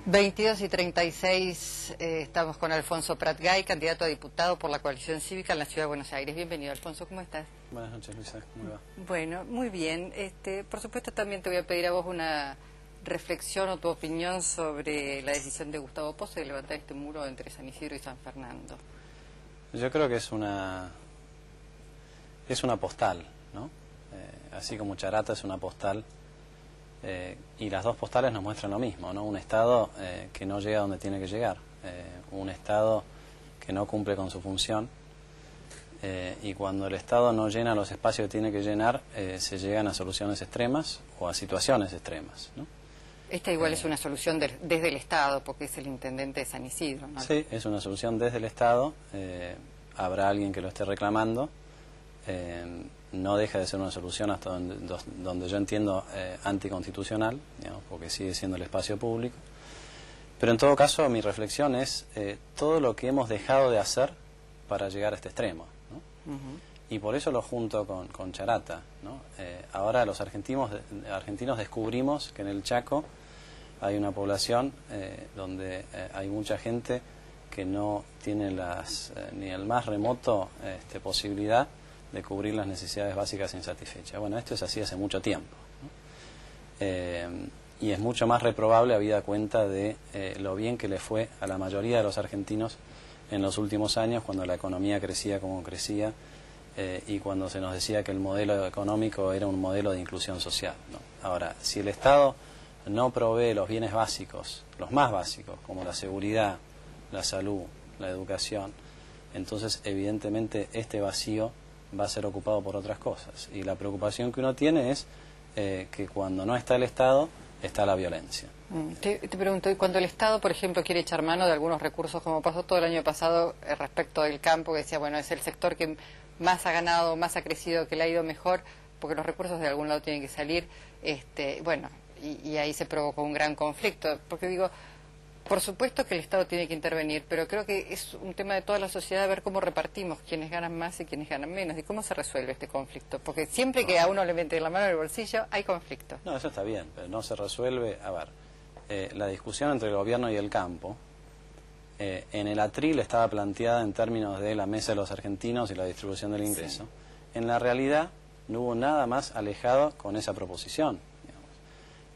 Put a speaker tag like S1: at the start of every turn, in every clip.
S1: 22:36, estamos con Alfonso Prat-Gay, candidato a diputado por la Coalición Cívica en la Ciudad de Buenos Aires. Bienvenido, Alfonso, ¿cómo estás?
S2: Buenas noches, Luisa, ¿cómo va?
S1: Bueno, muy bien. Por supuesto, también te voy a pedir a vos una reflexión o tu opinión sobre la decisión de Gustavo Pozo de levantar este muro entre San Isidro y San Fernando.
S2: Yo creo que es una postal, ¿no? Así como Charata es una postal, y las dos postales nos muestran lo mismo, ¿no? Un Estado que no llega donde tiene que llegar, un Estado que no cumple con su función, y cuando el Estado no llena los espacios que tiene que llenar, se llegan a soluciones extremas o a situaciones extremas, ¿no?
S1: Esta igual es una solución desde el Estado, porque es el intendente de San Isidro, ¿no?
S2: Sí, es una solución desde el Estado, habrá alguien que lo esté reclamando, no deja de ser una solución hasta donde yo entiendo anticonstitucional, digamos, porque sigue siendo el espacio público. Pero en todo caso mi reflexión es todo lo que hemos dejado de hacer para llegar a este extremo, ¿no? Y por eso lo junto con Charata, ¿no? Ahora los argentinos descubrimos que en el Chaco hay una población donde hay mucha gente que no tiene ni el más remoto posibilidad de cubrir las necesidades básicas insatisfechas. Bueno, esto es así hace mucho tiempo, ¿no? Y es mucho más reprobable habida cuenta de lo bien que le fue a la mayoría de los argentinos en los últimos años, cuando la economía crecía como crecía, y cuando se nos decía que el modelo económico era un modelo de inclusión social, ¿no? Ahora, si el Estado no provee los bienes básicos, los más básicos, como la seguridad, la salud, la educación, entonces evidentemente este vacío va a ser ocupado por otras cosas. Y la preocupación que uno tiene es que cuando no está el Estado, está la violencia.
S1: Te pregunto, ¿y cuando el Estado, por ejemplo, quiere echar mano de algunos recursos, como pasó todo el año pasado respecto del campo, que decía, bueno, es el sector que más ha ganado, más ha crecido, que le ha ido mejor, porque los recursos de algún lado tienen que salir, bueno, y ahí se provocó un gran conflicto, porque digo, por supuesto que el Estado tiene que intervenir, pero creo que es un tema de toda la sociedad ver cómo repartimos quienes ganan más y quienes ganan menos, y cómo se resuelve este conflicto, porque siempre que a uno le mete la mano en el bolsillo hay conflicto.
S2: No, eso está bien, pero no se resuelve. A ver, la discusión entre el gobierno y el campo, en el atril estaba planteada en términos de la mesa de los argentinos y la distribución del ingreso. Sí. En la realidad no hubo nada más alejado con esa proposición, digamos.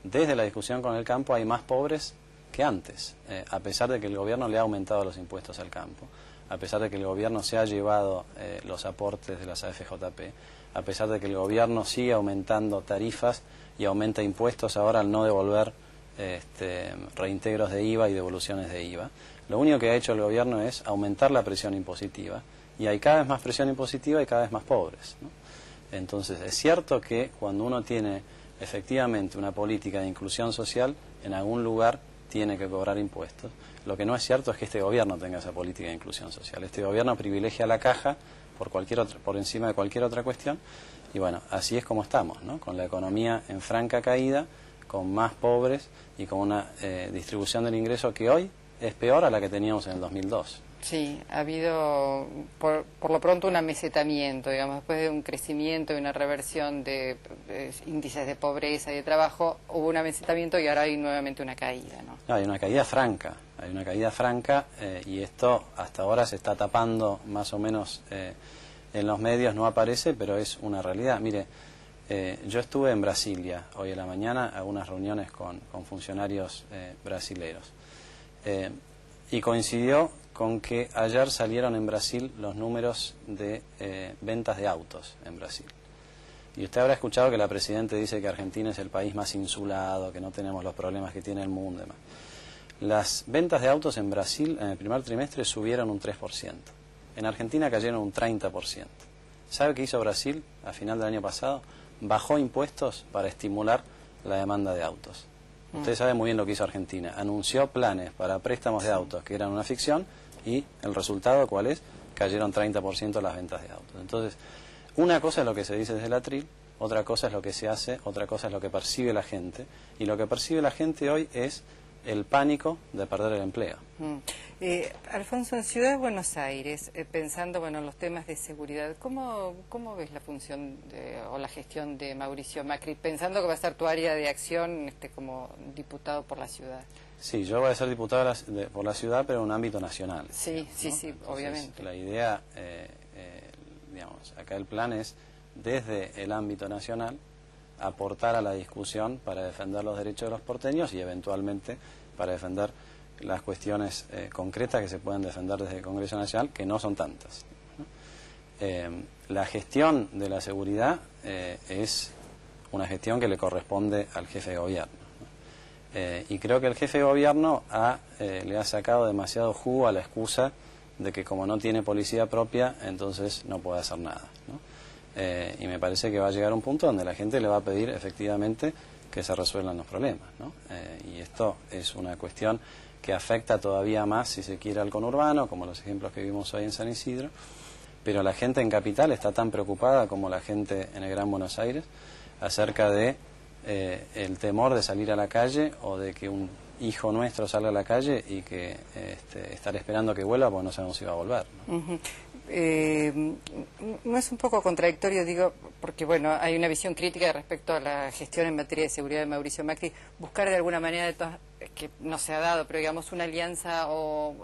S2: Desde la discusión con el campo hay más pobres que antes, a pesar de que el gobierno le ha aumentado los impuestos al campo, a pesar de que el gobierno se ha llevado los aportes de las AFJP, a pesar de que el gobierno sigue aumentando tarifas y aumenta impuestos ahora al no devolver reintegros de IVA y devoluciones de IVA. Lo único que ha hecho el gobierno es aumentar la presión impositiva, y hay cada vez más presión impositiva y cada vez más pobres, ¿no? Entonces es cierto que cuando uno tiene efectivamente una política de inclusión social, en algún lugar tiene que cobrar impuestos. Lo que no es cierto es que este gobierno tenga esa política de inclusión social. Este gobierno privilegia la caja por encima de cualquier otra cuestión, y bueno, así es como estamos, ¿no? Con la economía en franca caída, con más pobres y con una distribución del ingreso que hoy es peor a la que teníamos en el 2002.
S1: Sí, ha habido por lo pronto un amesetamiento, digamos, después de un crecimiento y una reversión de índices de pobreza y de trabajo, hubo un amesetamiento y ahora hay nuevamente una caída, ¿no?
S2: No, hay una caída franca, y esto hasta ahora se está tapando más o menos en los medios, no aparece, pero es una realidad. Mire, yo estuve en Brasilia hoy en la mañana, a unas reuniones con funcionarios brasileros, y coincidió con que ayer salieron en Brasil los números de ventas de autos en Brasil. Y usted habrá escuchado que la Presidenta dice que Argentina es el país más insulado, que no tenemos los problemas que tiene el mundo y demás. Las ventas de autos en Brasil en el primer trimestre subieron un 3%. En Argentina cayeron un 30%. ¿Sabe qué hizo Brasil a final del año pasado? Bajó impuestos para estimular la demanda de autos. Usted sabe muy bien lo que hizo Argentina. Anunció planes para préstamos de autos que eran una ficción, y el resultado, ¿cuál es? Cayeron 30% las ventas de autos. Entonces, una cosa es lo que se dice desde el atril, otra cosa es lo que se hace, otra cosa es lo que percibe la gente. Y lo que percibe la gente hoy es el pánico de perder el empleo.
S1: Alfonso, en Ciudad de Buenos Aires, pensando bueno, en los temas de seguridad, ¿cómo ves la función o la gestión de Mauricio Macri, pensando que va a ser tu área de acción como diputado por la ciudad?
S2: Sí, yo voy a ser diputado por la ciudad, pero en un ámbito nacional.
S1: Sí,
S2: ¿no?
S1: sí, sí,
S2: Entonces,
S1: obviamente.
S2: la idea, digamos, acá el plan es, desde el ámbito nacional, aportar a la discusión para defender los derechos de los porteños y eventualmente para defender las cuestiones concretas que se pueden defender desde el Congreso Nacional, que no son tantas, ¿no? La gestión de la seguridad es una gestión que le corresponde al jefe de gobierno, ¿no? Y creo que el jefe de gobierno le ha sacado demasiado jugo a la excusa de que como no tiene policía propia, entonces no puede hacer nada, ¿no? Y me parece que va a llegar un punto donde la gente le va a pedir efectivamente que se resuelvan los problemas, ¿no? Y esto es una cuestión que afecta todavía más, si se quiere, al conurbano, como los ejemplos que vimos hoy en San Isidro, pero la gente en Capital está tan preocupada como la gente en el Gran Buenos Aires acerca de el temor de salir a la calle o de que un hijo nuestro salga a la calle y que estar esperando que vuelva porque no sabemos si va a volver, ¿no?
S1: ¿No es un poco contradictorio, digo, porque bueno, hay una visión crítica respecto a la gestión en materia de seguridad de Mauricio Macri, buscar de alguna manera, que no se ha dado, pero digamos una alianza o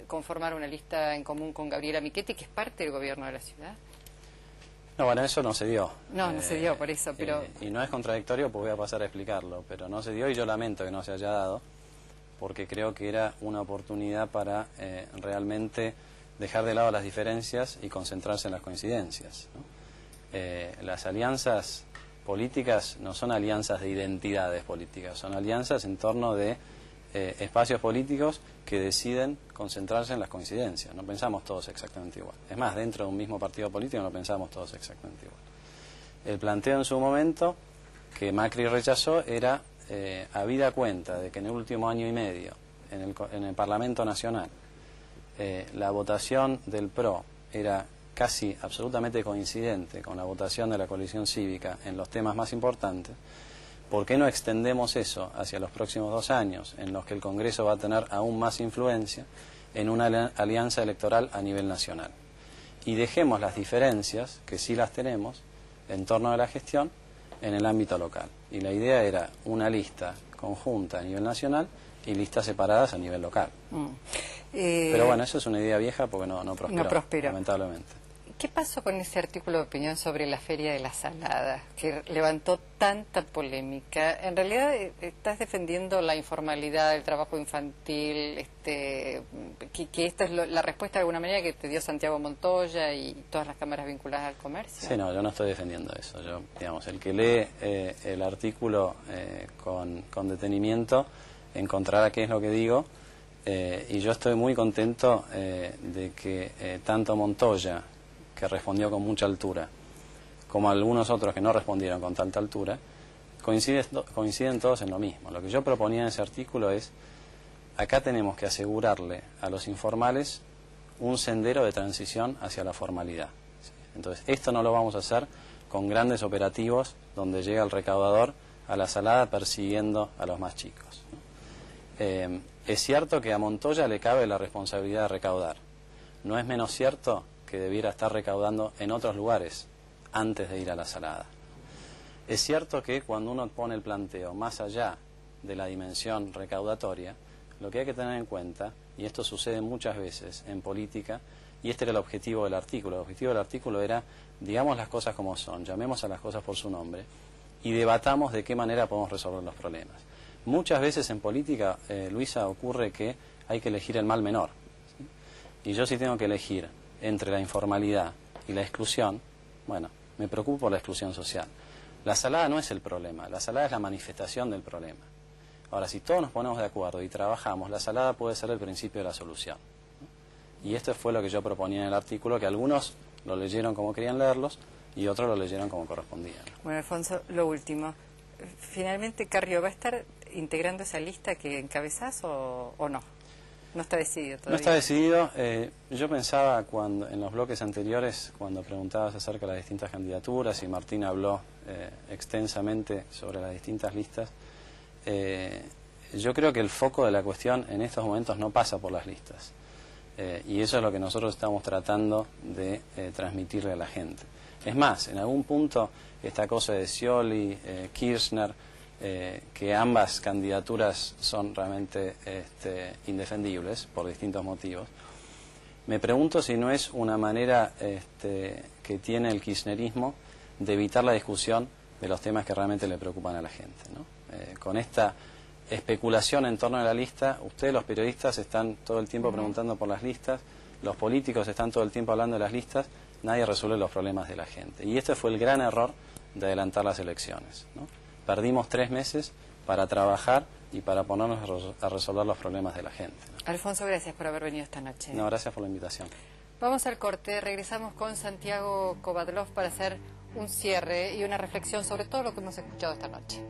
S1: conformar una lista en común con Gabriela Michetti, que es parte del gobierno de la ciudad?
S2: No, bueno, eso no se dio.
S1: No se dio, por eso, pero...
S2: y no es contradictorio, pues voy a pasar a explicarlo, pero no se dio y yo lamento que no se haya dado, porque creo que era una oportunidad para realmente dejar de lado las diferencias y concentrarse en las coincidencias, ¿no? Las alianzas políticas no son alianzas de identidades políticas, son alianzas en torno de espacios políticos que deciden concentrarse en las coincidencias. No pensamos todos exactamente igual. Es más, dentro de un mismo partido político no pensamos todos exactamente igual. El planteo en su momento, que Macri rechazó, era habida cuenta de que en el último año y medio, en el Parlamento Nacional, la votación del PRO era casi absolutamente coincidente con la votación de la coalición cívica en los temas más importantes. ¿Por qué no extendemos eso hacia los próximos 2 años, en los que el Congreso va a tener aún más influencia en una alianza electoral a nivel nacional? Y dejemos las diferencias, que sí las tenemos, en torno a la gestión, en el ámbito local. Y la idea era una lista conjunta a nivel nacional y listas separadas a nivel local. Pero bueno, eso es una idea vieja porque no prosperó, lamentablemente.
S1: ¿Qué pasó con ese artículo de opinión sobre la Feria de la Salada, que levantó tanta polémica? En realidad estás defendiendo la informalidad, el trabajo infantil, que esta es la respuesta de alguna manera que te dio Santiago Montoya y todas las cámaras vinculadas al comercio.
S2: Sí, no, yo no estoy defendiendo eso. Yo, digamos, el que lee el artículo con detenimiento encontrará qué es lo que digo. Y yo estoy muy contento de que tanto Montoya, que respondió con mucha altura, como algunos otros que no respondieron con tanta altura, coinciden todos en lo mismo. Lo que yo proponía en ese artículo es, acá tenemos que asegurarle a los informales un sendero de transición hacia la formalidad, ¿sí? Entonces, esto no lo vamos a hacer con grandes operativos donde llega el recaudador a la Salada persiguiendo a los más chicos, ¿no? Es cierto que a Montoya le cabe la responsabilidad de recaudar. No es menos cierto que debiera estar recaudando en otros lugares antes de ir a la Salada. Es cierto que cuando uno pone el planteo más allá de la dimensión recaudatoria, lo que hay que tener en cuenta, y esto sucede muchas veces en política, y este era el objetivo del artículo. El objetivo del artículo era, digamos las cosas como son, llamemos a las cosas por su nombre, y debatamos de qué manera podemos resolver los problemas. Muchas veces en política, Luisa, ocurre que hay que elegir el mal menor, ¿sí? Y yo sí tengo que elegir entre la informalidad y la exclusión. Bueno, me preocupo por la exclusión social. La Salada no es el problema, la Salada es la manifestación del problema. Ahora, si todos nos ponemos de acuerdo y trabajamos, la Salada puede ser el principio de la solución, ¿no? Y esto fue lo que yo proponía en el artículo, que algunos lo leyeron como querían leerlos y otros lo leyeron como correspondía, ¿no?
S1: Bueno, Alfonso, lo último. Finalmente, Carrió, ¿va a estar integrando esa lista que encabezás o no? No está decidido todavía.
S2: No está decidido. Yo pensaba en los bloques anteriores, cuando preguntabas acerca de las distintas candidaturas y Martín habló extensamente sobre las distintas listas, Yo creo que el foco de la cuestión en estos momentos no pasa por las listas. Y eso es lo que nosotros estamos tratando de transmitirle a la gente. Es más, en algún punto esta cosa de Scioli, Kirchner, que ambas candidaturas son realmente indefendibles por distintos motivos, me pregunto si no es una manera que tiene el kirchnerismo de evitar la discusión de los temas que realmente le preocupan a la gente, ¿no? Con esta especulación en torno a la lista, ustedes los periodistas están todo el tiempo preguntando por las listas, los políticos están todo el tiempo hablando de las listas, nadie resuelve los problemas de la gente. Y este fue el gran error de adelantar las elecciones, ¿no? Perdimos 3 meses para trabajar y para ponernos a resolver los problemas de la gente, ¿no?
S1: Alfonso, gracias por haber venido esta noche.
S2: No, gracias por la invitación.
S1: Vamos al corte, regresamos con Santiago Kovadlov para hacer un cierre y una reflexión sobre todo lo que hemos escuchado esta noche.